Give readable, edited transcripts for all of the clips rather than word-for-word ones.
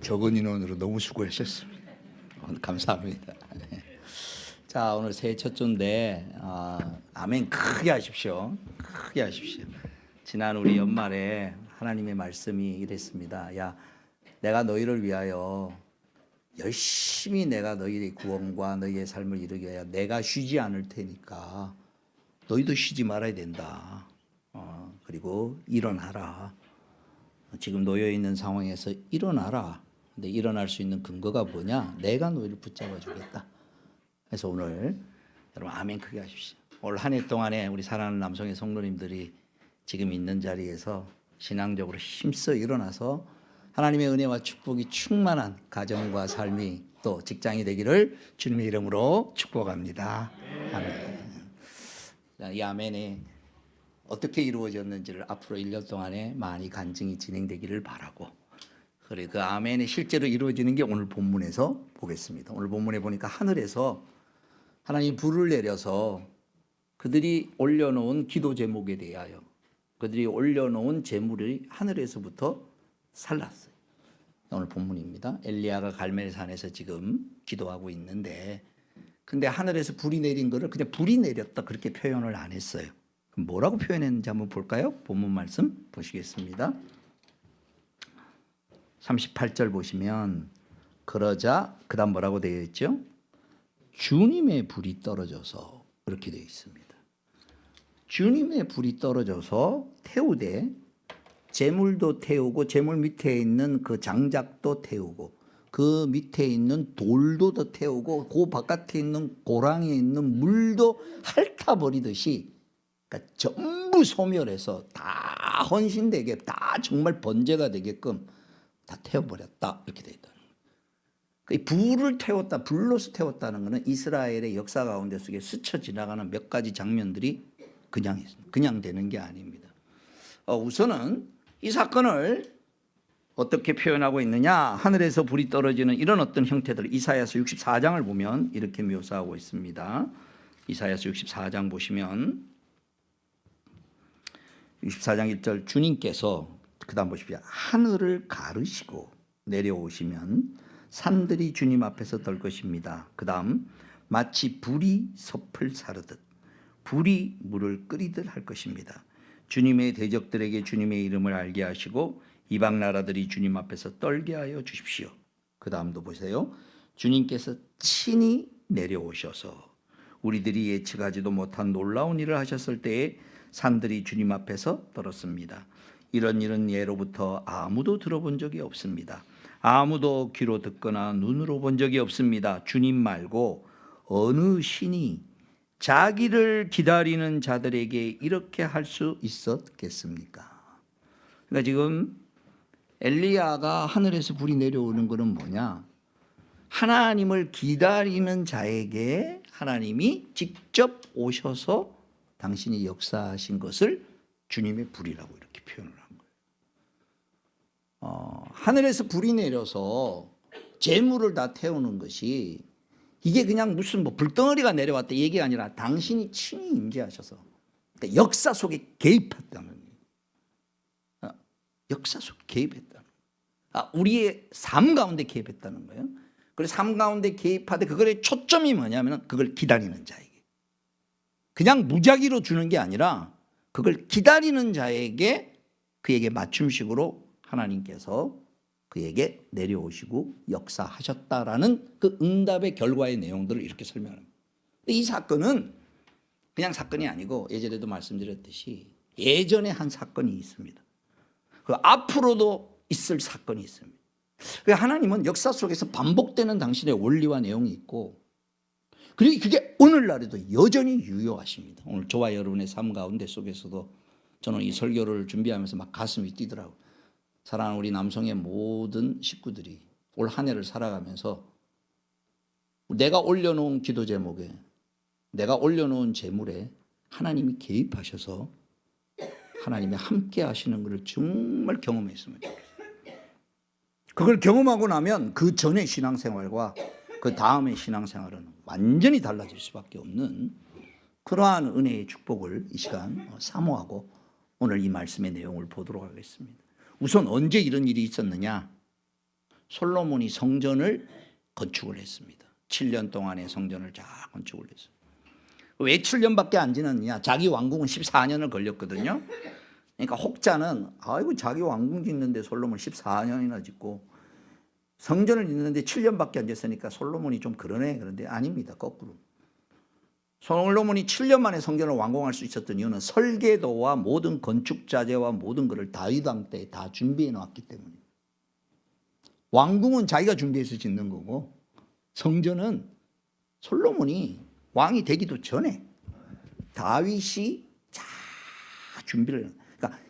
적은 인원으로 너무 수고하셨습니다. 감사합니다. 자, 오늘 새해 첫 주인데 아멘 크게 하십시오. 크게 하십시오. 지난 우리 연말에 하나님의 말씀이 이랬습니다. 야, 내가 너희를 위하여 열심히 내가 너희의 구원과 너희의 삶을 이루기 위하여 내가 쉬지 않을 테니까 너희도 쉬지 말아야 된다. 그리고 일어나라. 지금 놓여 있는 상황에서 일어나라. 근데 일어날 수 있는 근거가 뭐냐? 내가 너희를 붙잡아 주겠다. 그래서 오늘 여러분 아멘 크게 하십시오. 올 한 해 동안에 우리 사랑하는 남성의 성도님들이 지금 있는 자리에서 신앙적으로 힘써 일어나서 하나님의 은혜와 축복이 충만한 가정과 삶이 또 직장이 되기를 주님의 이름으로 축복합니다. 아멘. 이 아멘이 어떻게 이루어졌는지를 앞으로 1년 동안에 많이 간증이 진행되기를 바라고, 그리고 그 아멘이 실제로 이루어지는 게 오늘 본문에서 보겠습니다. 오늘 본문에 보니까 하늘에서 하나님이 불을 내려서 그들이 올려놓은 기도 제목에 대하여 그들이 올려놓은 제물이 하늘에서부터 살랐어요. 오늘 본문입니다. 엘리야가 갈멜산에서 지금 기도하고 있는데, 근데 하늘에서 불이 내린 거를 그냥 불이 내렸다 그렇게 표현을 안 했어요. 그럼 뭐라고 표현했는지 한번 볼까요? 본문 말씀 보시겠습니다. 38절 보시면 그러자 그 다음 뭐라고 되어 있죠? 주님의 불이 떨어져서, 이렇게 되어 있습니다. 주님의 불이 떨어져서 태우되 재물도 태우고 재물 밑에 있는 그 장작도 태우고 그 밑에 있는 돌도 더 태우고 그 바깥에 있는 고랑에 있는 물도 핥아버리듯이, 그러니까 전부 소멸해서 다 헌신되게 다 정말 번제가 되게끔 다 태워버렸다, 이렇게 되어 있다. 불을 태웠다, 불로서 태웠다는 것은 이스라엘의 역사 가운데 속에 스쳐 지나가는 몇 가지 장면들이 그냥 되는 게 아닙니다. 우선은 이 사건을 어떻게 표현하고 있느냐, 하늘에서 불이 떨어지는 이런 어떤 형태들, 이사야서 64장을 보면 이렇게 묘사하고 있습니다. 이사야서 64장 보시면 64장 1절, 주님께서 그 다음 보십시오. 하늘을 가르시고 내려오시면 산들이 주님 앞에서 떨 것입니다. 그 다음, 마치 불이 섭을 사르듯 불이 물을 끓이듯 할 것입니다. 주님의 대적들에게 주님의 이름을 알게 하시고 이방 나라들이 주님 앞에서 떨게 하여 주십시오. 그 다음도 보세요. 주님께서 친히 내려오셔서 우리들이 예측하지도 못한 놀라운 일을 하셨을 때에 산들이 주님 앞에서 떨었습니다. 이런 일은 예로부터 아무도 들어본 적이 없습니다. 아무도 귀로 듣거나 눈으로 본 적이 없습니다. 주님 말고 어느 신이 자기를 기다리는 자들에게 이렇게 할 수 있었겠습니까? 그러니까 지금 엘리야가 하늘에서 불이 내려오는 것은 뭐냐? 하나님을 기다리는 자에게 하나님이 직접 오셔서 당신이 역사하신 것을 주님의 불이라고 이렇게 표현을 한 거예요. 하늘에서 불이 내려서 재물을 다 태우는 것이, 이게 그냥 무슨 불덩어리가 내려왔다 얘기가 아니라 당신이 친히 임재하셔서, 그러니까 역사 속에 개입했다는 거예요. 역사 속에 개입했다는 거예요. 우리의 삶 가운데 개입했다는 거예요. 그래서 삶 가운데 개입하되 그거의 초점이 뭐냐면 그걸 기다리는 자에게, 그냥 무작위로 주는 게 아니라 그걸 기다리는 자에게, 그에게 맞춤식으로 하나님께서 그에게 내려오시고 역사하셨다라는 그 응답의 결과의 내용들을 이렇게 설명합니다. 이 사건은 그냥 사건이 아니고 예전에도 말씀드렸듯이 예전에 한 사건이 있습니다. 그 앞으로도 있을 사건이 있습니다. 하나님은 역사 속에서 반복되는 당신의 원리와 내용이 있고, 그리고 그게 오늘날에도 여전히 유효하십니다. 오늘 저와 여러분의 삶 가운데 속에서도 저는 이 설교를 준비하면서 막 가슴이 뛰더라고요. 사랑하는 우리 남성의 모든 식구들이 올 한 해를 살아가면서 내가 올려놓은 기도 제목에, 내가 올려놓은 제물에 하나님이 개입하셔서 하나님이 함께 하시는 것을 정말 경험했으면 좋겠어요. 그걸 경험하고 나면 그 전의 신앙생활과 그 다음의 신앙생활은 완전히 달라질 수밖에 없는 그러한 은혜의 축복을 이 시간 사모하고 오늘 이 말씀의 내용을 보도록 하겠습니다. 우선 언제 이런 일이 있었느냐? 솔로몬이 성전을 건축을 했습니다. 7년 동안의 성전을 잘 건축을 했어요. 왜 7년밖에 안 지났냐? 자기 왕궁은 14년을 걸렸거든요. 그러니까 혹자는 아이고 자기 왕궁 짓는데 솔로몬 14년이나 짓고 성전을 짓는데 7년밖에 안 됐으니까 솔로몬이 좀 그러네. 그런데 아닙니다. 거꾸로. 솔로몬이 7년 만에 성전을 완공할 수 있었던 이유는 설계도와 모든 건축 자재와 모든 것을 다윗 왕 때 다 준비해 놨기 때문입니다. 왕궁은 자기가 준비해서 짓는 거고 성전은 솔로몬이 왕이 되기도 전에 다윗이 다 준비를. 그러니까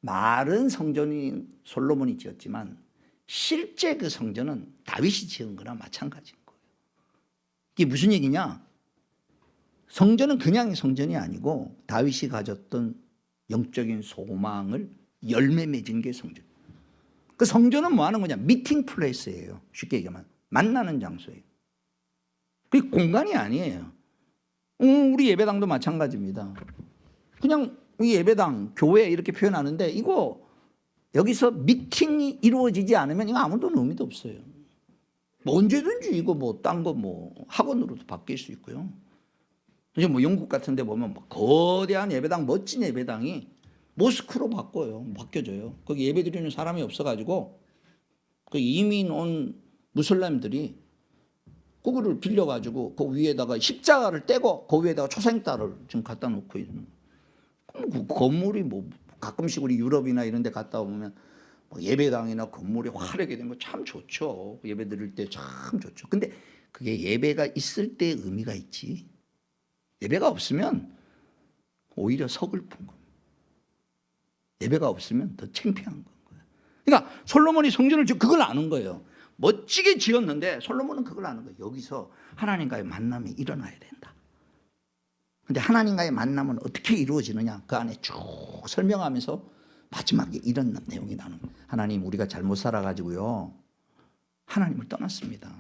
말은 성전이 솔로몬이 지었지만 실제 그 성전은 다윗이 지은 거나 마찬가지인 거예요. 이게 무슨 얘기냐? 성전은 그냥 성전이 아니고 다윗이 가졌던 영적인 소망을 열매 맺은 게 성전. 그 성전은 뭐 하는 거냐? 미팅 플레이스예요. 쉽게 얘기하면 만나는 장소예요. 그게 공간이 아니에요. 우리 예배당도 마찬가지입니다. 그냥 이 예배당, 교회 이렇게 표현하는데 이거 여기서 미팅이 이루어지지 않으면 이거 아무런 의미도 없어요. 뭐 언제든지 이거 뭐 딴 거 뭐 학원으로도 바뀔 수 있고요. 이제 뭐 영국 같은 데 보면 뭐 거대한 예배당, 멋진 예배당이 모스크로 바뀌어져요. 거기 예배 드리는 사람이 없어가지고 그 이민 온 무슬림들이 그거를 빌려가지고 그 위에다가 십자가를 떼고 그 위에다가 초생딸을 지금 갖다 놓고 있는. 그 건물이 뭐 가끔씩 우리 유럽이나 이런 데 갔다 오면 뭐 예배당이나 건물이 화려하게 된 거 참 좋죠. 예배 드릴 때 참 좋죠. 근데 그게 예배가 있을 때 의미가 있지. 예배가 없으면 오히려 서글픈 겁니다. 예배가 없으면 더 창피한 거예요. 그러니까 솔로몬이 성전을 그걸 아는 거예요. 멋지게 지었는데 솔로몬은 그걸 아는 거예요. 여기서 하나님과의 만남이 일어나야 된다. 근데 하나님과의 만남은 어떻게 이루어지느냐? 그 안에 쭉 설명하면서 마지막에 이런 내용이 나오는 거예요. 하나님, 우리가 잘못 살아가지고요 하나님을 떠났습니다.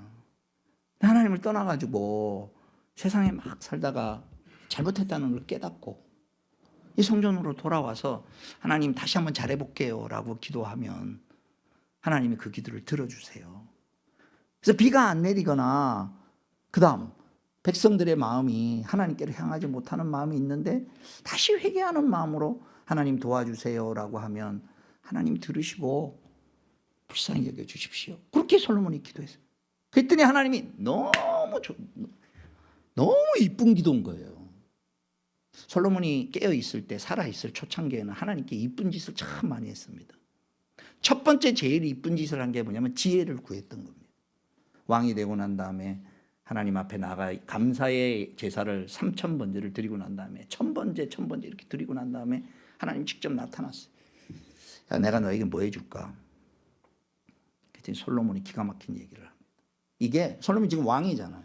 하나님을 떠나가지고 세상에 막 살다가 잘못했다는 걸 깨닫고 이 성전으로 돌아와서 하나님 다시 한번 잘해볼게요 라고 기도하면 하나님이 그 기도를 들어주세요. 그래서 비가 안 내리거나 그 다음 백성들의 마음이 하나님께로 향하지 못하는 마음이 있는데 다시 회개하는 마음으로 하나님 도와주세요 라고 하면 하나님 들으시고 불쌍히 여겨주십시오. 그렇게 솔로몬이 기도했어요. 그랬더니 하나님이 너무 이쁜 기도인 거예요. 솔로몬이 깨어있을 때 살아있을 초창기에는 하나님께 이쁜 짓을 참 많이 했습니다. 첫 번째 제일 이쁜 짓을 한 게 뭐냐면 지혜를 구했던 겁니다. 왕이 되고 난 다음에 하나님 앞에 나가 감사의 제사를 3,000번제를 드리고 난 다음에 1,000번제 이렇게 드리고 난 다음에 하나님 직접 나타났어요. 야, 내가 너에게 뭐 해줄까? 그랬더니 솔로몬이 기가 막힌 얘기를 합니다. 이게 솔로몬이 지금 왕이잖아요.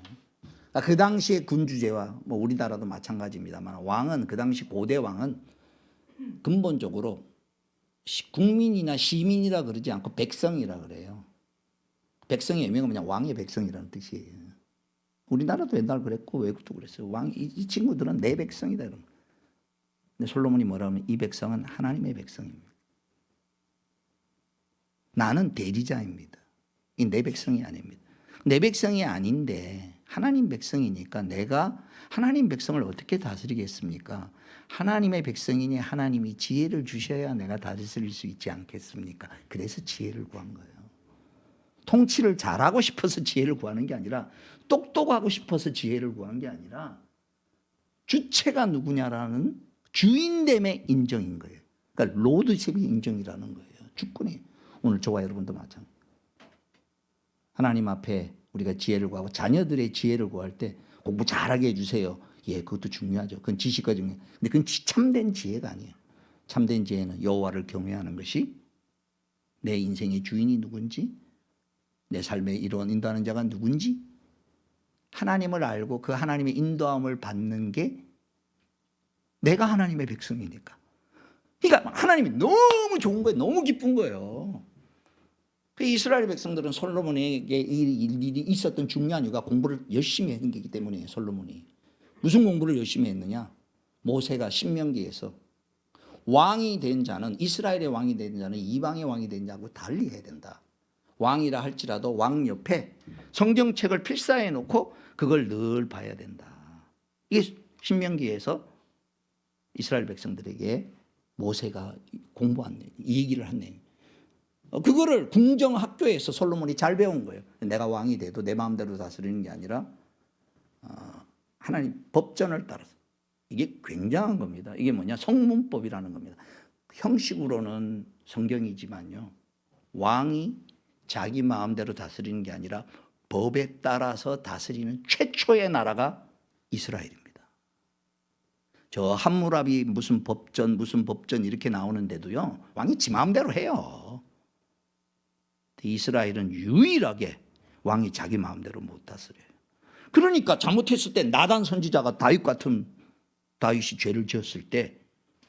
그 당시의 군주제와 뭐 우리나라도 마찬가지입니다만 왕은 그 당시 고대 왕은 근본적으로 국민이나 시민이라 그러지 않고 백성이라 그래요. 백성의 의미가 그냥 왕의 백성이라는 뜻이에요. 우리나라도 옛날 그랬고 외국도 그랬어요. 왕 이 친구들은 내 백성이다 이런. 근데 솔로몬이 뭐라 하면 이 백성은 하나님의 백성입니다. 나는 대리자입니다. 이 내 백성이 아닙니다. 내 백성이 아닌데 하나님 백성이니까 내가 하나님 백성을 어떻게 다스리겠습니까? 하나님의 백성이니 하나님이 지혜를 주셔야 내가 다스릴 수 있지 않겠습니까? 그래서 지혜를 구한 거예요. 통치를 잘하고 싶어서 지혜를 구하는 게 아니라 똑똑하고 싶어서 지혜를 구한 게 아니라 주체가 누구냐라는 주인됨의 인정인 거예요. 그러니까 로드십의 인정이라는 거예요. 주권이. 오늘 저와 여러분도 마찬가지. 하나님 앞에 우리가 지혜를 구하고 자녀들의 지혜를 구할 때 공부 잘하게 해주세요. 예, 그것도 중요하죠. 그건 지식과 중요해요. 근데 그건 참된 지혜가 아니에요. 참된 지혜는 여호와를 경외하는 것이 내 인생의 주인이 누군지, 내 삶의 이루어 인도하는 자가 누군지, 하나님을 알고 그 하나님의 인도함을 받는 게 내가 하나님의 백성이니까. 그러니까 하나님이 너무 좋은 거예요. 너무 기쁜 거예요. 그 이스라엘 백성들은 솔로몬에게 이 일이 있었던 중요한 이유가 공부를 열심히 했기 때문이에요. 솔로몬이. 무슨 공부를 열심히 했느냐? 모세가 신명기에서 왕이 된 자는, 이스라엘의 왕이 된 자는 이방의 왕이 된 자하고 달리 해야 된다. 왕이라 할지라도 왕 옆에 성경책을 필사해 놓고 그걸 늘 봐야 된다. 이게 신명기에서 이스라엘 백성들에게 모세가 공부한 이 얘기를 한 내용. 그거를 궁정학교에서 솔로몬이 잘 배운 거예요. 내가 왕이 돼도 내 마음대로 다스리는 게 아니라 하나님 법전을 따라서. 이게 굉장한 겁니다. 이게 뭐냐? 성문법이라는 겁니다. 형식으로는 성경이지만요, 왕이 자기 마음대로 다스리는 게 아니라 법에 따라서 다스리는 최초의 나라가 이스라엘입니다. 저 함무라비 무슨 법전 이렇게 나오는데도요, 왕이 지 마음대로 해요. 이스라엘은 유일하게 왕이 자기 마음대로 못 다스려요. 그러니까 잘못했을 때 나단 선지자가 다윗이 죄를 지었을 때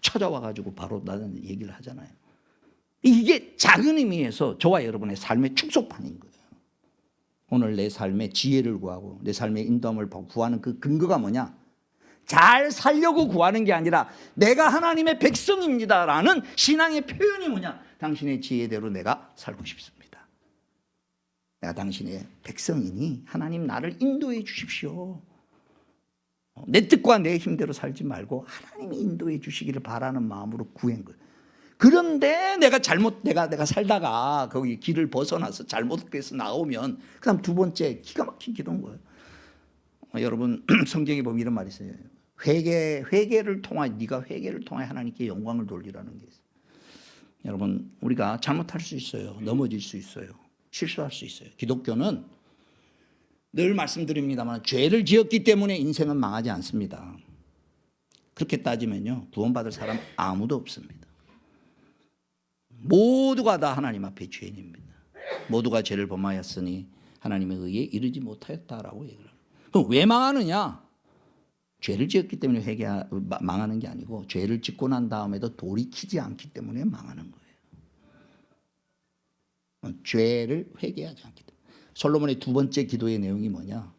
찾아와 가지고 바로 나단 얘기를 하잖아요. 이게 작은 의미에서 저와 여러분의 삶의 축소판인 거예요. 오늘 내 삶의 지혜를 구하고 내 삶의 인도함을 구하는 그 근거가 뭐냐? 잘 살려고 구하는 게 아니라 내가 하나님의 백성입니다라는 신앙의 표현이 뭐냐? 당신의 지혜대로 내가 살고 싶습니다. 내가 당신의 백성이니 하나님 나를 인도해 주십시오. 내 뜻과 내 힘대로 살지 말고 하나님이 인도해 주시기를 바라는 마음으로 구한 거예요. 그런데 내가 살다가 거기 길을 벗어나서 잘못해서 나오면 그다음 두 번째 기가 막힌 기도인 거예요. 여러분 성경에 보면 이런 말이 있어요. 회개를 통하여 네가 회개를 통하여 하나님께 영광을 돌리라는 게 있어요. 여러분 우리가 잘못할 수 있어요. 넘어질 수 있어요. 실수할 수 있어요. 기독교는 늘 말씀드립니다만 죄를 지었기 때문에 인생은 망하지 않습니다. 그렇게 따지면요, 구원받을 사람 아무도 없습니다. 모두가 다 하나님 앞에 죄인입니다. 모두가 죄를 범하였으니 하나님의 의에 이르지 못하였다라고 얘기를 합니다. 그럼 왜 망하느냐? 죄를 지었기 때문에 망하는 게 아니고 죄를 짓고 난 다음에도 돌이키지 않기 때문에 망하는 거예요. 죄를 회개하지 않기 때문에. 솔로몬의 두 번째 기도의 내용이 뭐냐?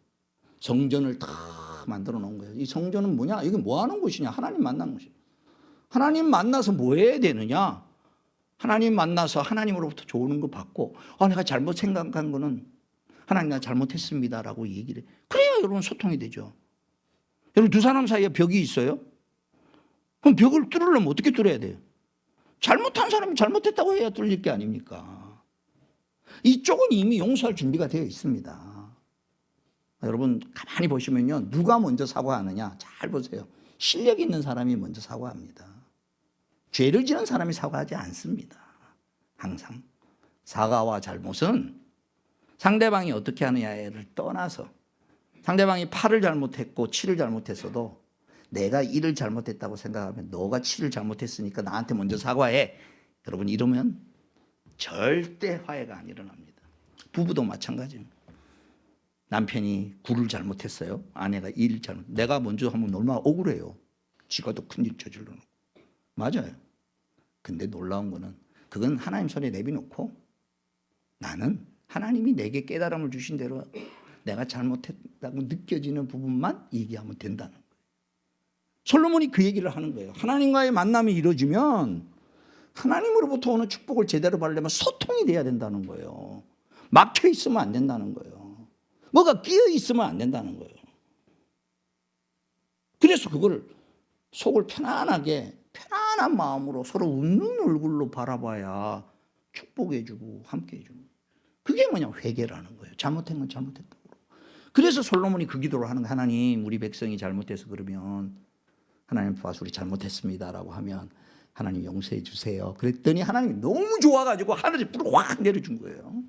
성전을 다 만들어 놓은 거예요. 이 성전은 뭐냐? 이게 뭐 하는 곳이냐? 하나님 만나는 곳이에요. 하나님 만나서 뭐 해야 되느냐? 하나님 만나서 하나님으로부터 좋은 거 받고, 내가 잘못 생각한 거는 하나님 나 잘못했습니다라고 얘기를 해. 그래야 여러분 소통이 되죠. 여러분 두 사람 사이에 벽이 있어요? 그럼 벽을 뚫으려면 어떻게 뚫어야 돼요? 잘못한 사람이 잘못했다고 해야 뚫릴 게 아닙니까? 이쪽은 이미 용서할 준비가 되어 있습니다. 여러분 가만히 보시면요, 누가 먼저 사과하느냐 잘 보세요. 실력 있는 사람이 먼저 사과합니다. 죄를 지은 사람이 사과하지 않습니다. 항상 사과와 잘못은 상대방이 어떻게 하느냐를 떠나서, 상대방이 8을 잘못했고 7을 잘못했어도 내가 1을 잘못했다고 생각하면 너가 7을 잘못했으니까 나한테 먼저 사과해. 여러분 이러면 절대 화해가 안 일어납니다. 부부도 마찬가지입니다. 남편이 9를 잘못했어요. 아내가 1을 잘못. 내가 먼저 하면 얼마나 억울해요. 지가 더 큰일 저질러 놓고. 맞아요. 근데 놀라운 거는 그건 하나님 손에 내비놓고 나는 하나님이 내게 깨달음을 주신 대로 내가 잘못했다고 느껴지는 부분만 얘기하면 된다는 거예요. 솔로몬이 그 얘기를 하는 거예요. 하나님과의 만남이 이루어지면 하나님으로부터 오는 축복을 제대로 받으려면 소통이 돼야 된다는 거예요. 막혀 있으면 안 된다는 거예요. 뭐가 끼어 있으면 안 된다는 거예요. 그래서 그걸 속을 편안한 마음으로 서로 웃는 얼굴로 바라봐야 축복해주고 함께해주는 거예요. 그게 뭐냐? 회개라는 거예요. 잘못한 건 잘못했다고. 그래서 솔로몬이 그 기도를 하는 거예요. 하나님 우리 백성이 잘못해서 그러면 하나님 봐서 우리 잘못했습니다라고 하면 하나님 용서해 주세요. 그랬더니 하나님이 너무 좋아가지고 하늘에 불을 확 내려준 거예요.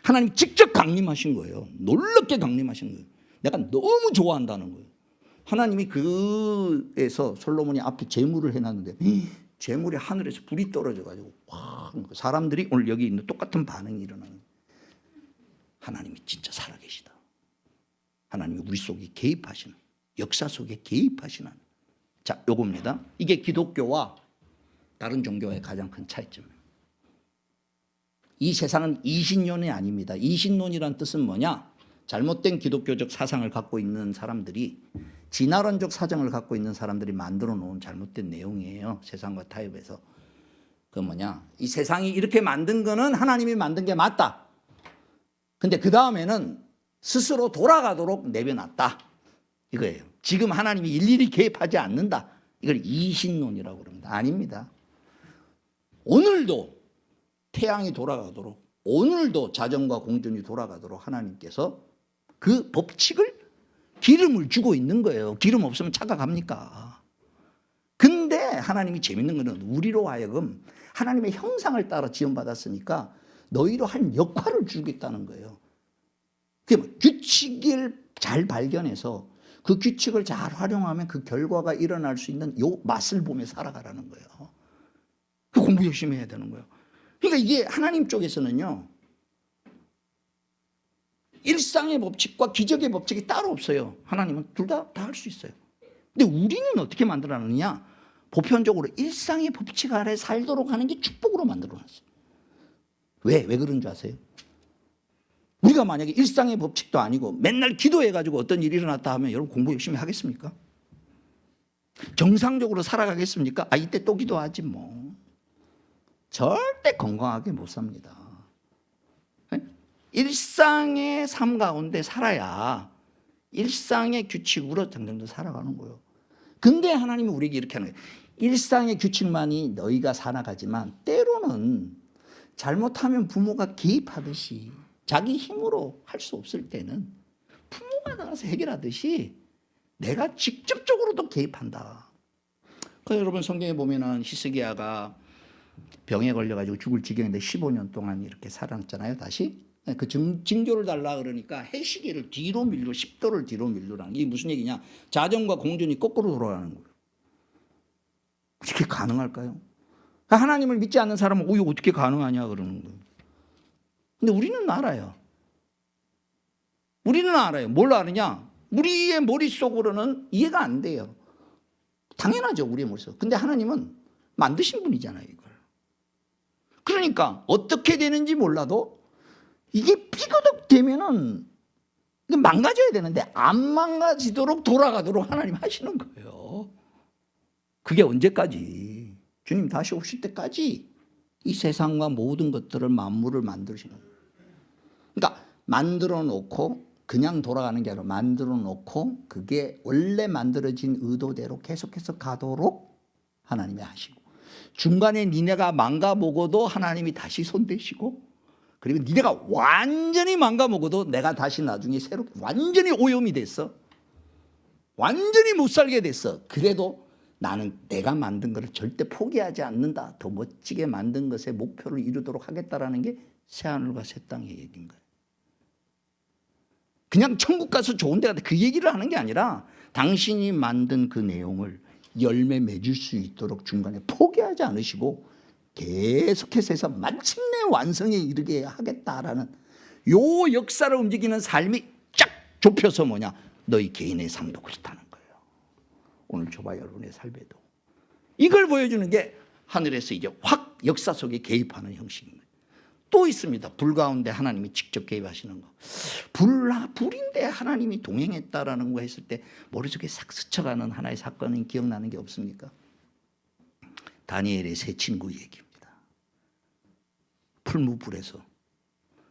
하나님 직접 강림하신 거예요. 놀랍게 강림하신 거예요. 내가 너무 좋아한다는 거예요. 하나님이 그에서 솔로몬이 앞에 제물을 해놨는데 제물이 하늘에서 불이 떨어져가지고 확 사람들이 오늘 여기 있는 똑같은 반응이 일어나는 거예요. 하나님이 진짜 살아계시다. 하나님이 우리 속에 개입하시는, 역사 속에 개입하시는. 자, 요겁니다. 이게 기독교와 다른 종교의 가장 큰 차이점입니다. 이 세상은 이신론이 아닙니다. 이신론이란 뜻은 뭐냐? 잘못된 기독교적 사상을 갖고 있는 사람들이, 진화론적 사정을 갖고 있는 사람들이 만들어 놓은 잘못된 내용이에요. 세상과 타협해서. 그 뭐냐, 이 세상이 이렇게 만든 거는 하나님이 만든 게 맞다. 근데 그 다음에는 스스로 돌아가도록 내려놨다. 이거예요. 지금 하나님이 일일이 개입하지 않는다. 이걸 이신론이라고 그럽니다. 아닙니다. 오늘도 태양이 돌아가도록, 오늘도 자전과 공전이 돌아가도록 하나님께서 그 법칙을, 기름을 주고 있는 거예요. 기름 없으면 차가 갑니까? 근데 하나님이 재밌는 거는 우리로 하여금 하나님의 형상을 따라 지원받았으니까 너희로 한 역할을 주겠다는 거예요. 규칙을 잘 발견해서 그 규칙을 잘 활용하면 그 결과가 일어날 수 있는 요 맛을 보며 살아가라는 거예요. 그 공부 열심히 해야 되는 거예요. 그러니까 이게 하나님 쪽에서는요, 일상의 법칙과 기적의 법칙이 따로 없어요. 하나님은 둘 다 할 수 있어요. 근데 우리는 어떻게 만들어놨느냐? 보편적으로 일상의 법칙 아래 살도록 하는 게 축복으로 만들어놨어요. 왜 그런 줄 아세요? 우리가 만약에 일상의 법칙도 아니고 맨날 기도해가지고 어떤 일이 일어났다 하면 여러분 공부 열심히 하겠습니까? 정상적으로 살아가겠습니까? 이때 또 기도하지 뭐. 절대 건강하게 못 삽니다. 일상의 삶 가운데 살아야 일상의 규칙으로 정정도 살아가는 거예요. 근데 하나님이 우리에게 이렇게 하는 거예요. 일상의 규칙만이 너희가 살아가지만 때로는 잘못하면 부모가 개입하듯이 자기 힘으로 할 수 없을 때는 부모가 나가서 해결하듯이 내가 직접적으로도 개입한다. 그러니까 여러분 성경에 보면은 히스기야가 병에 걸려가지고 죽을 지경인데 15년 동안 이렇게 살았잖아요. 다시 그 징조를 달라 그러니까 해시계를 뒤로 밀고 10도를 뒤로 밀로라는 게 무슨 얘기냐? 자전과 공전이 거꾸로 돌아가는 거예요. 이게 가능할까요? 하나님을 믿지 않는 사람은 이거 어떻게 가능하냐 그러는 거예요. 근데 우리는 알아요. 우리는 알아요. 뭘 아느냐? 우리의 머릿속으로는 이해가 안 돼요. 당연하죠, 우리의 머릿속. 근데 하나님은 만드신 분이잖아요, 이걸. 그러니까 어떻게 되는지 몰라도 이게 삐그덕 되면은 망가져야 되는데 안 망가지도록 돌아가도록 하나님 하시는 거예요. 그게 언제까지? 주님 다시 오실 때까지 이 세상과 모든 것들을 만물을 만드시는 거예요. 그러니까 만들어 놓고 그냥 돌아가는 게 아니라 만들어 놓고 그게 원래 만들어진 의도대로 계속해서 가도록 하나님이 하시고, 중간에 니네가 망가먹어도 하나님이 다시 손대시고, 그리고 니네가 완전히 망가먹어도 내가 다시 나중에 새롭게 완전히 오염이 됐어, 완전히 못 살게 됐어. 그래도 나는 내가 만든 것을 절대 포기하지 않는다. 더 멋지게 만든 것의 목표를 이루도록 하겠다라는 게 새하늘과 새 땅의 얘기인 거예요. 그냥 천국 가서 좋은 데 가다 그 얘기를 하는 게 아니라 당신이 만든 그 내용을 열매 맺을 수 있도록 중간에 포기하지 않으시고 계속해서 해서 마침내 완성에 이르게 하겠다라는 요 역사를 움직이는 삶이 쫙 좁혀서 뭐냐? 너희 개인의 삶도 그렇다는 거예요. 오늘 저와 여러분의 삶에도 이걸 보여주는 게 하늘에서 이제 확 역사 속에 개입하는 형식입니다. 또 있습니다. 불 가운데 하나님이 직접 개입하시는 거. 불인데 하나님이 동행했다라는 거 했을 때 머릿속에 싹 스쳐가는 하나의 사건은 기억나는 게 없습니까? 다니엘의 세 친구 얘기입니다. 풀무불에서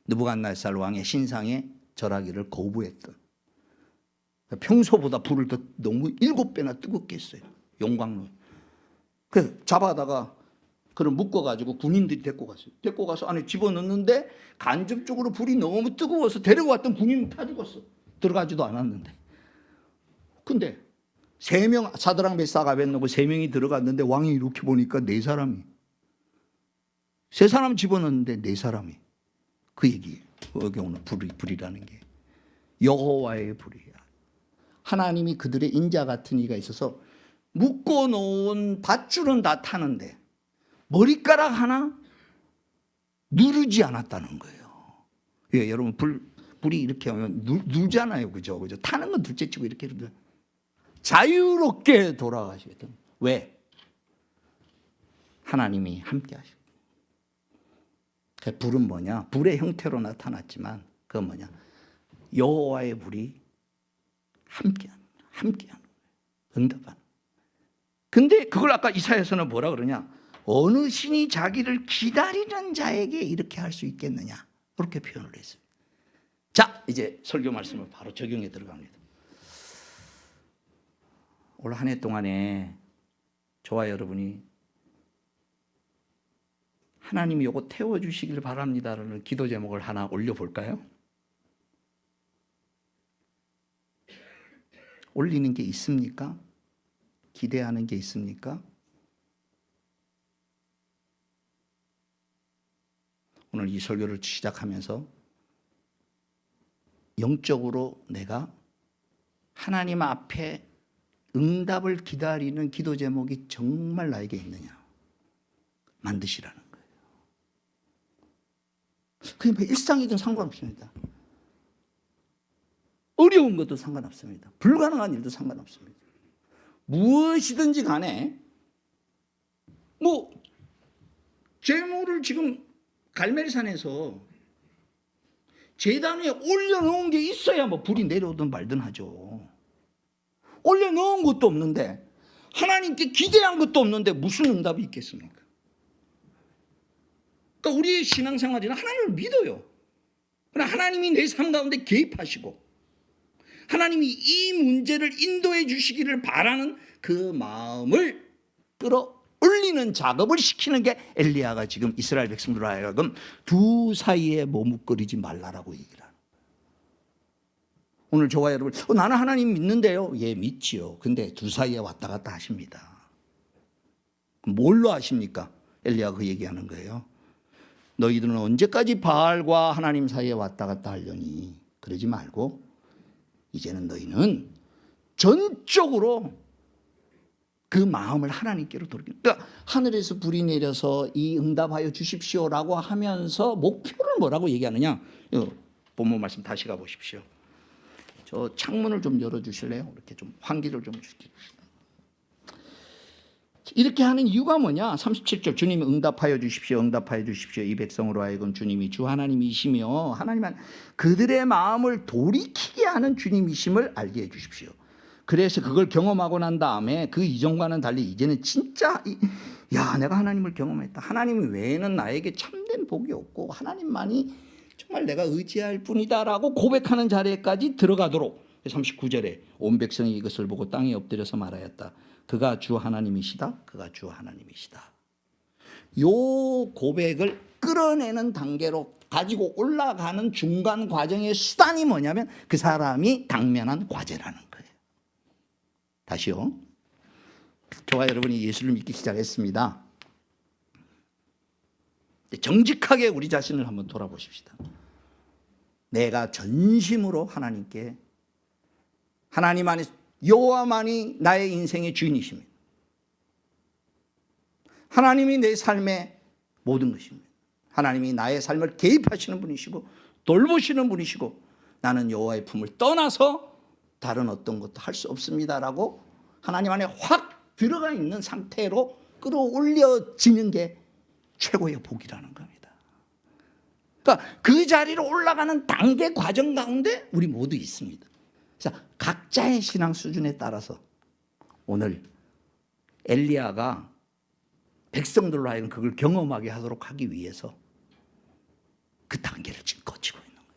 느부갓네살 왕의 신상에 절하기를 거부했던, 평소보다 불을 더 너무 7배나 뜨겁게 했어요. 용광로. 그 잡아다가 그걸 묶어가지고 군인들이 데리고 갔어요. 데리고 가서 안에 집어넣는데 간접적으로 불이 너무 뜨거워서 데려왔던 군인은 다 죽었어. 들어가지도 않았는데. 근데 3명, 사드락 메삭 아벳느고 3명이 들어갔는데 왕이 이렇게 보니까 4사람이, 3사람 집어넣는데 4사람이. 그 얘기예요. 여기 오늘 불이라는 게 여호와의 불이야. 하나님이 그들의 인자 같은 이가 있어서 묶어놓은 밧줄은 다 타는데 머리카락 하나 누르지 않았다는 거예요. 예, 여러분 불이 이렇게 하면 누잖아요, 그죠? 타는 건 둘째치고 이렇게 자유롭게 돌아가시거든. 왜? 하나님이 함께하시고. 그 불은 뭐냐? 불의 형태로 나타났지만 그건 뭐냐? 여호와의 불이 함께하는 거예요. 응답하는. 근데 그걸 아까 이사야서는 뭐라 그러냐? 어느 신이 자기를 기다리는 자에게 이렇게 할 수 있겠느냐, 그렇게 표현을 했습니다. 자, 이제 설교 말씀을 바로 적용해 들어갑니다. 올 한 해 동안에 저와 여러분이 하나님이 요거 태워주시길 바랍니다라는 기도 제목을 하나 올려볼까요? 올리는 게 있습니까? 기대하는 게 있습니까? 오늘 이 설교를 시작하면서 영적으로 내가 하나님 앞에 응답을 기다리는 기도 제목이 정말 나에게 있느냐, 만드시라는 거예요. 그냥 일상이든 상관없습니다. 어려운 것도 상관없습니다. 불가능한 일도 상관없습니다. 무엇이든지 간에 뭐 제물을 지금 갈멜산에서 제단에 올려놓은 게 있어야 뭐 불이 내려오든 말든 하죠. 올려놓은 것도 없는데, 하나님께 기대한 것도 없는데 무슨 응답이 있겠습니까? 그러니까 우리의 신앙생활에는 하나님을 믿어요. 그러나 하나님이 내 삶 가운데 개입하시고 하나님이 이 문제를 인도해 주시기를 바라는 그 마음을 끌어올리는 작업을 시키는 게 엘리야가 지금 이스라엘 백성들로 하여금 두 사이에 머뭇거리지 말라라고 얘기를 하는 거예요. 오늘 저와 여러분, 나는 하나님 믿는데요. 예, 믿지요. 근데 두 사이에 왔다 갔다 하십니다. 뭘로 하십니까? 엘리야가 그 얘기하는 거예요. 너희들은 언제까지 바알과 하나님 사이에 왔다 갔다 하려니? 그러지 말고 이제는 너희는 전적으로 그 마음을 하나님께로 돌리는, 그러니까 하늘에서 불이 내려서 이 응답하여 주십시오라고 하면서 목표를 뭐라고 얘기하느냐? 본문 말씀 다시 가보십시오. 저 창문을 좀 열어주실래요? 이렇게 좀 환기를 좀 주십시오. 이렇게 하는 이유가 뭐냐? 37절, 주님이 응답하여 주십시오, 응답하여 주십시오. 이 백성으로 하여금 주님이 주 하나님이시며 하나님은 그들의 마음을 돌이키게 하는 주님이심을 알게 해 주십시오. 그래서 그걸 경험하고 난 다음에 그 이전과는 달리 이제는 진짜 야, 내가 하나님을 경험했다. 하나님 외에는 나에게 참된 복이 없고 하나님만이 정말 내가 의지할 뿐이다라고 고백하는 자리에까지 들어가도록 39절에 온 백성이 이것을 보고 땅에 엎드려서 말하였다. 그가 주 하나님이시다. 그가 주 하나님이시다. 요 고백을 끌어내는 단계로 가지고 올라가는 중간 과정의 수단이 뭐냐면 그 사람이 당면한 과제라는 거예요. 다시요. 저와 여러분이 예수를 믿기 시작했습니다. 정직하게 우리 자신을 한번 돌아보십시다. 내가 전심으로 하나님께, 하나님 안에 여호와만이 나의 인생의 주인이십니다. 하나님이 내 삶의 모든 것입니다. 하나님이 나의 삶을 개입하시는 분이시고 돌보시는 분이시고 나는 여호와의 품을 떠나서 다른 어떤 것도 할 수 없습니다라고 하나님 안에 확 들어가 있는 상태로 끌어올려지는 게 최고의 복이라는 겁니다. 그러니까 그 자리로 올라가는 단계 과정 가운데 우리 모두 있습니다. 그래서 각자의 신앙 수준에 따라서 오늘 엘리야가 백성들로 하여금 그걸 경험하게 하도록 하기 위해서 그 단계를 지금 거치고 있는 거예요.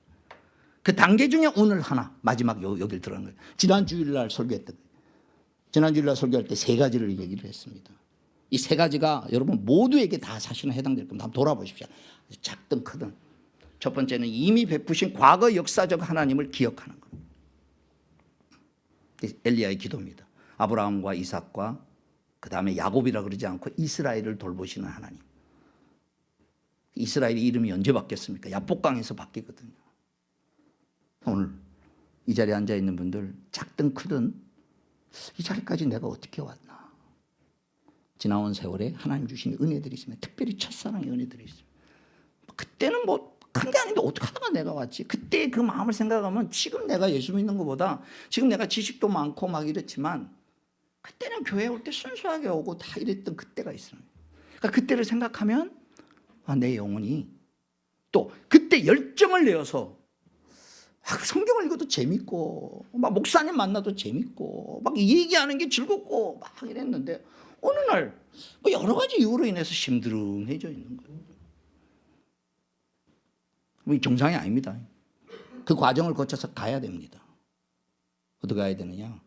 그 단계 중에 오늘 하나 마지막 여기를 들어간 거예요. 지난 주일날 설교했던 거예요. 지난 주일날 설교할 때 세 가지를 얘기를 했습니다. 이 세 가지가 여러분 모두에게 다 사실은 해당될 겁니다. 한번 돌아보십시오. 작든 크든. 첫 번째는 이미 베푸신 과거 역사적 하나님을 기억하는 겁니다. 엘리야의 기도입니다. 아브라함과 이삭과 그 다음에 야곱이라 그러지 않고 이스라엘을 돌보시는 하나님. 이스라엘의 이름이 언제 바뀌었습니까? 야복강에서 바뀌거든요. 오늘 이 자리에 앉아있는 분들 작든 크든 이 자리까지 내가 어떻게 왔나. 지나온 세월에 하나님 주신 은혜들이 있으면 특별히 첫사랑의 은혜들이 있어요. 그때는 뭐 큰 게 아닌데 어떻게 하다가 내가 왔지. 그때 그 마음을 생각하면 지금 내가 예수 믿는 것보다 지금 내가 지식도 많고 막 이랬지만 그때는 교회 올 때 순수하게 오고 다 이랬던 그때가 있습니다. 그러니까 그때를 생각하면 내 영혼이 또 그때 열정을 내어서 성경을 읽어도 재밌고 막 목사님 만나도 재밌고 막 얘기하는 게 즐겁고 막 이랬는데 어느 날 뭐 여러 가지 이유로 인해서 심드렁해져 있는 거예요. 이 정상이 아닙니다. 그 과정을 거쳐서 가야 됩니다. 어떻게 가야 되느냐?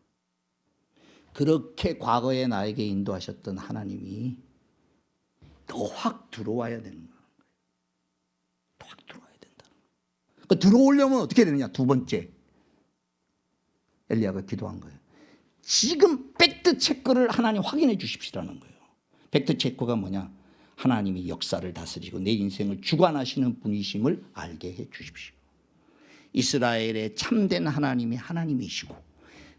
그렇게 과거에 나에게 인도하셨던 하나님이 더 확 들어와야 되는 거예요. 더 확 들어와야 된다. 그러니까 들어오려면 어떻게 되느냐? 두 번째, 엘리야가 기도한 거예요. 지금 팩트 체크를 하나님 확인해 주십시오라는 거예요. 팩트 체크가 뭐냐? 하나님이 역사를 다스리고 내 인생을 주관하시는 분이심을 알게 해 주십시오. 이스라엘의 참된 하나님이 하나님이시고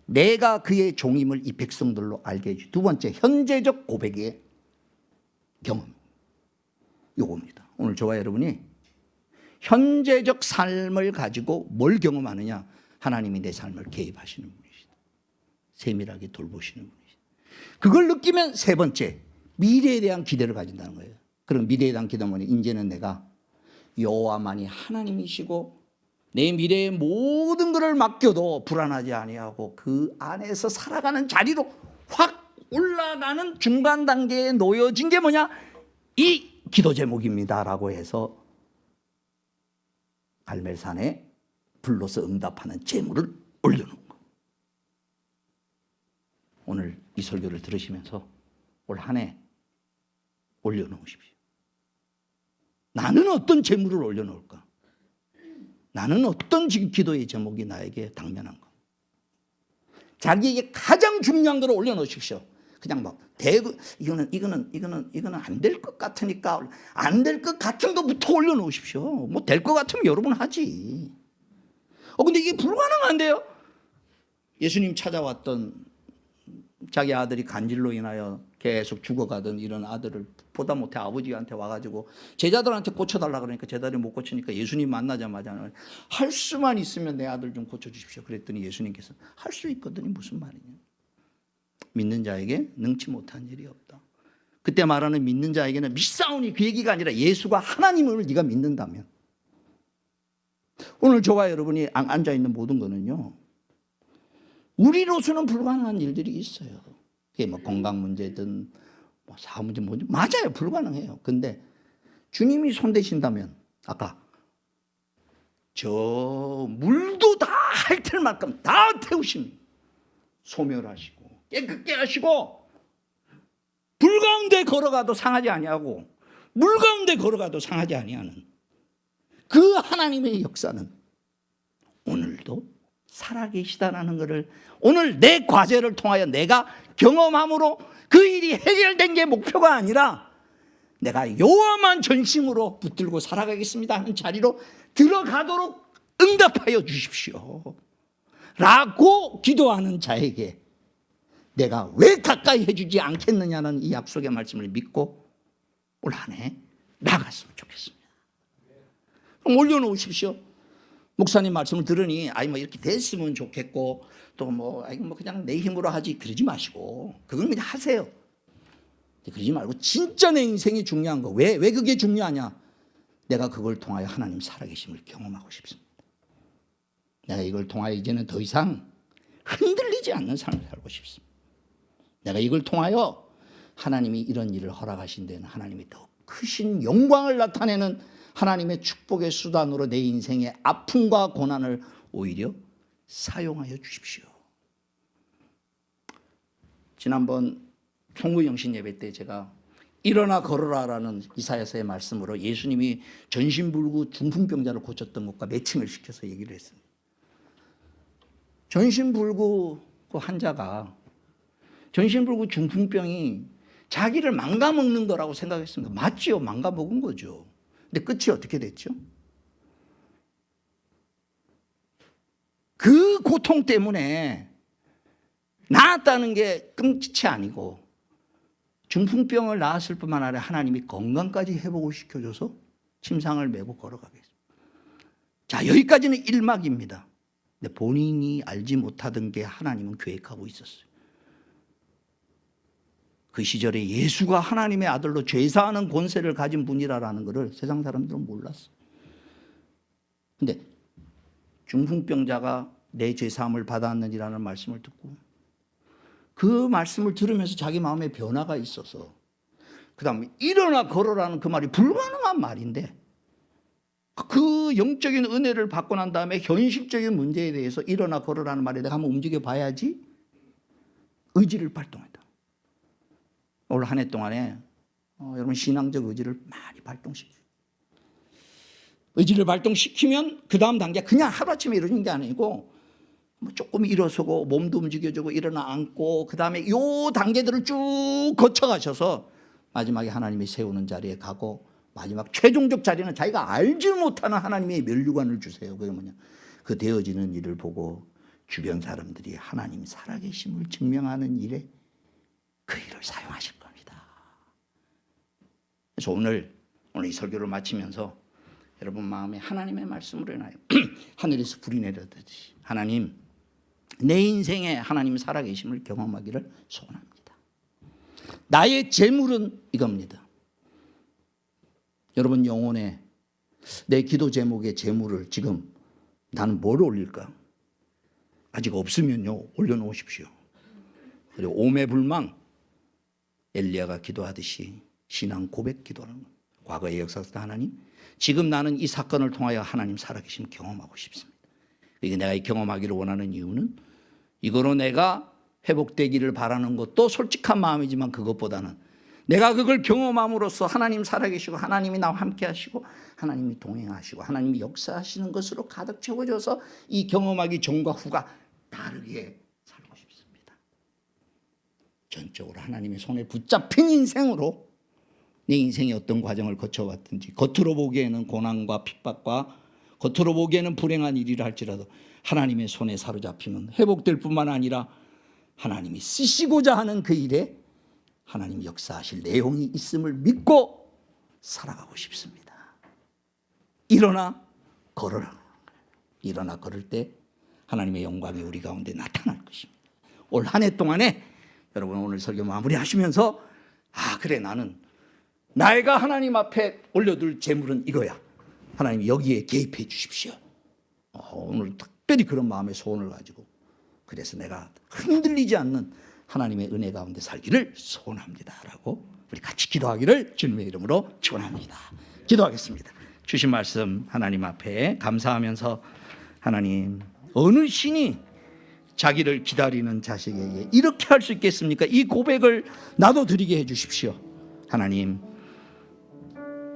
내가 그의 종임을 이 백성들로 알게 해주십시오. 두 번째, 현재적 고백의 경험. 요겁니다. 오늘 저와 여러분이 현재적 삶을 가지고 뭘 경험하느냐? 하나님이 내 삶을 개입하시는 분이시다. 세밀하게 돌보시는 분이시다. 그걸 느끼면 세 번째, 미래에 대한 기대를 가진다는 거예요. 그럼 미래에 대한 기대는 이제는 내가 여호와만이 하나님이시고 내 미래의 모든 것을 맡겨도 불안하지 아니하고 그 안에서 살아가는 자리로 확 올라가는 중간 단계에 놓여진 게 뭐냐? 이 기도 제목입니다라고 해서 갈멜산에 불로서 응답하는 제물을 올려놓은 거. 오늘 이 설교를 들으시면서 올 한 해 올려놓으십시오. 나는 어떤 제물을 올려놓을까? 나는 어떤 지금 기도의 제목이 나에게 당면한가? 자기에게 가장 중요한 걸 올려놓으십시오. 그냥 막 이거는 안 될 것 같으니까 안 될 것 같은 것부터 올려놓으십시오. 뭐 될 것 같으면 여러분 하지. 근데 이게 불가능한데요? 예수님 찾아왔던 자기 아들이 간질로 인하여 계속 죽어가던 이런 아들을 보다 못해 아버지한테 와가지고 제자들한테 고쳐달라 그러니까 제자들이 못 고치니까 예수님 만나자마자 할 수만 있으면 내 아들 좀 고쳐주십시오. 그랬더니 예수님께서 할 수 있거든요. 무슨 말이냐? 믿는 자에게 능치 못한 일이 없다. 그때 말하는 믿는 자에게는 믿사오니 그 얘기가 아니라 예수가 하나님을 네가 믿는다면, 오늘 저와 여러분이 앉아있는 모든 거는요, 우리로서는 불가능한 일들이 있어요. 그게 뭐 건강 문제든 뭐 사업 문제 뭐든 맞아요. 불가능해요. 근데 주님이 손대신다면 아까 저 물도 다 핥을 만큼 다 태우신, 소멸하시고 깨끗게 하시고 불 가운데 걸어가도 상하지 아니하고 물 가운데 걸어가도 상하지 아니하는 그 하나님의 역사는 오늘도 살아계시다라는 것을 오늘 내 과제를 통하여 내가 경험함으로 그 일이 해결된 게 목표가 아니라 내가 여호와만 전심으로 붙들고 살아가겠습니다 하는 자리로 들어가도록 응답하여 주십시오 라고 기도하는 자에게 내가 왜 가까이 해주지 않겠느냐는 이 약속의 말씀을 믿고 올 한 해 나갔으면 좋겠습니다. 그럼 올려놓으십시오. 목사님 말씀을 들으니 뭐 이렇게 됐으면 좋겠고 또 뭐 그냥 내 힘으로 하지 그러지 마시고 그건 그냥 하세요. 그러지 말고 진짜 내 인생이 중요한 거. 왜 그게 중요하냐? 내가 그걸 통하여 하나님 살아계심을 경험하고 싶습니다. 내가 이걸 통하여 이제는 더 이상 흔들리지 않는 삶을 살고 싶습니다. 내가 이걸 통하여 하나님이 이런 일을 허락하신 데는 하나님이 더 크신 영광을 나타내는 하나님의 축복의 수단으로 내 인생의 아픔과 고난을 오히려 사용하여 주십시오. 지난번 총무영신 예배 때 제가 일어나 걸어라라는 이사야서의 말씀으로 예수님이 전신불구 중풍병자를 고쳤던 것과 매칭을 시켜서 얘기를 했습니다. 전신불구 그 환자가 전신불구 중풍병이 자기를 망가먹는 거라고 생각했습니다. 맞지요? 망가먹은 거죠. 근데 끝이 어떻게 됐죠? 그 고통 때문에 나았다는 게 끝이 아니고 중풍병을 나았을 뿐만 아니라 하나님이 건강까지 회복을 시켜줘서 침상을 메고 걸어가게 했습니다. 자, 여기까지는 1막입니다. 근데 본인이 알지 못하던 게 하나님은 계획하고 있었어요. 그 시절에 예수가 하나님의 아들로 죄사하는 권세를 가진 분이라는 것을 세상 사람들은 몰랐어요. 근데 중풍병자가 내 죄사함을 받았느니라는 말씀을 듣고 그 말씀을 들으면서 자기 마음에 변화가 있어서 그 다음에 일어나 걸어라는 그 말이 불가능한 말인데 그 영적인 은혜를 받고 난 다음에 현실적인 문제에 대해서 일어나 걸어라는 말에 내가 한번 움직여 봐야지 의지를 발동했다. 올 한 해 동안에 여러분 신앙적 의지를 많이 발동시켜요. 의지를 발동시키면 그 다음 단계 그냥 하루아침에 이루어지는 게 아니고 조금 일어서고 몸도 움직여주고 일어나 앉고 그 다음에 요 단계들을 쭉 거쳐가셔서 마지막에 하나님이 세우는 자리에 가고 마지막 최종적 자리는 자기가 알지 못하는 하나님의 면류관을 주세요. 그게 뭐냐? 그 되어지는 일을 보고 주변 사람들이 하나님이 살아계심을 증명하는 일에 그 일을 사용하실 겁니다. 그래서 오늘 이 설교를 마치면서 여러분 마음에 하나님의 말씀을 해놔요. 하늘에서 불이 내려듯이 하나님 내 인생에 하나님 살아계심을 경험하기를 소원합니다. 나의 재물은 이겁니다. 여러분 영혼에 내 기도 제목의 재물을 지금 나는 뭘 올릴까? 아직 없으면요 올려놓으십시오. 그리고 오매불망 엘리야가 기도하듯이 신앙 고백 기도하는 것. 과거의 역사에서 하나님 지금 나는 이 사건을 통하여 하나님 살아계심 경험하고 싶습니다. 이게 내가 경험하기를 원하는 이유는 이거로 내가 회복되기를 바라는 것도 솔직한 마음이지만 그것보다는 내가 그걸 경험함으로써 하나님 살아계시고 하나님이 나와 함께 하시고 하나님이 동행하시고 하나님이 역사하시는 것으로 가득 채워져서 이 경험하기 전과 후가 다르게 살고 싶습니다. 전적으로 하나님의 손에 붙잡힌 인생으로 내 인생이 어떤 과정을 거쳐왔든지 겉으로 보기에는 고난과 핍박과 겉으로 보기에는 불행한 일이라 할지라도 하나님의 손에 사로잡히면 회복될 뿐만 아니라 하나님이 쓰시고자 하는 그 일에 하나님이 역사하실 내용이 있음을 믿고 살아가고 싶습니다. 일어나 걸어라. 일어나 걸을 때 하나님의 영광이 우리 가운데 나타날 것입니다. 올 한 해 동안에 여러분 오늘 설교 마무리하시면서 그래 나는 내가 하나님 앞에 올려둘 재물은 이거야. 하나님 여기에 개입해 주십시오. 오늘 특별히 그런 마음의 소원을 가지고 그래서 내가 흔들리지 않는 하나님의 은혜 가운데 살기를 소원합니다 라고 우리 같이 기도하기를 주님의 이름으로 축원합니다. 기도하겠습니다. 주신 말씀 하나님 앞에 감사하면서 하나님 어느 신이 자기를 기다리는 자식에게 이렇게 할 수 있겠습니까? 이 고백을 나도 드리게 해 주십시오. 하나님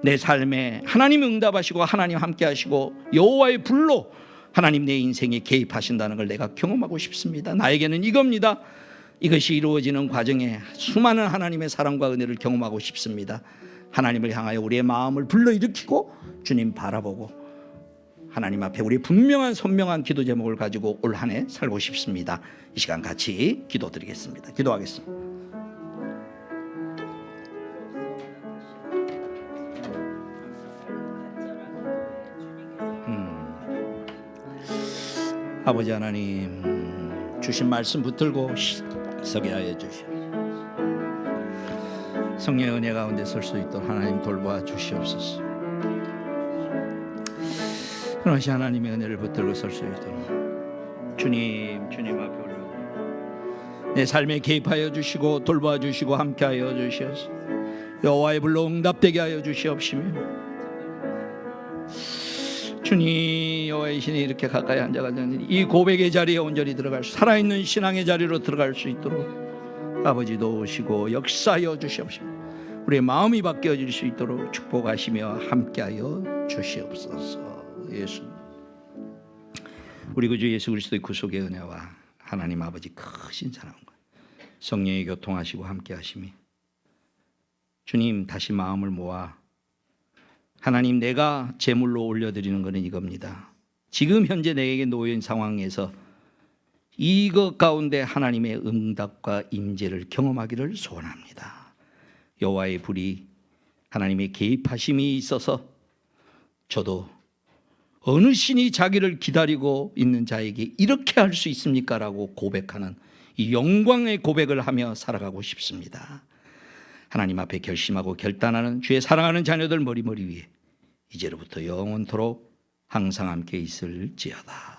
내 삶에 하나님이 응답하시고 하나님 함께 하시고 여호와의 불로 하나님 내 인생에 개입하신다는 걸 내가 경험하고 싶습니다. 나에게는 이겁니다. 이것이 이루어지는 과정에 수많은 하나님의 사랑과 은혜를 경험하고 싶습니다. 하나님을 향하여 우리의 마음을 불러일으키고 주님 바라보고 하나님 앞에 우리 분명한 선명한 기도 제목을 가지고 올 한 해 살고 싶습니다. 이 시간 같이 기도드리겠습니다. 기도하겠습니다. 아버지 하나님 주신 말씀 붙들고 서게 하여 주시옵소서. 성령의 은혜 가운데 설 수 있도록 하나님 돌봐 주시옵소서. 그러시 하나님의 은혜를 붙들고 설 수 있도록 주님 앞에 올려 내 삶에 개입하여 주시고 돌봐 주시고 함께하여 주시옵소서. 여호와의 불로 응답되게 하여 주시옵시며 주님 여호와의 신이 이렇게 가까이 앉아가지고 이 고백의 자리에 온전히 들어갈 수 살아있는 신앙의 자리로 들어갈 수 있도록 아버지 도우시고 역사하여 주시옵시고 우리의 마음이 바뀌어질 수 있도록 축복하시며 함께하여 주시옵소서. 예수 우리 구주 예수 그리스도의 구속의 은혜와 하나님 아버지 크신 사랑과 성령의 교통하시고 함께하심이 주님 다시 마음을 모아 하나님 내가 제물로 올려드리는 것은 이겁니다. 지금 현재 내게 놓인 상황에서 이것 가운데 하나님의 응답과 임재를 경험하기를 소원합니다. 여호와의 불이 하나님의 개입하심이 있어서 저도 어느 신이 자기를 기다리고 있는 자에게 이렇게 할 수 있습니까? 라고 고백하는 이 영광의 고백을 하며 살아가고 싶습니다. 하나님 앞에 결심하고 결단하는 주의 사랑하는 자녀들 머리 위에 이제로부터 영원토록 항상 함께 있을지어다.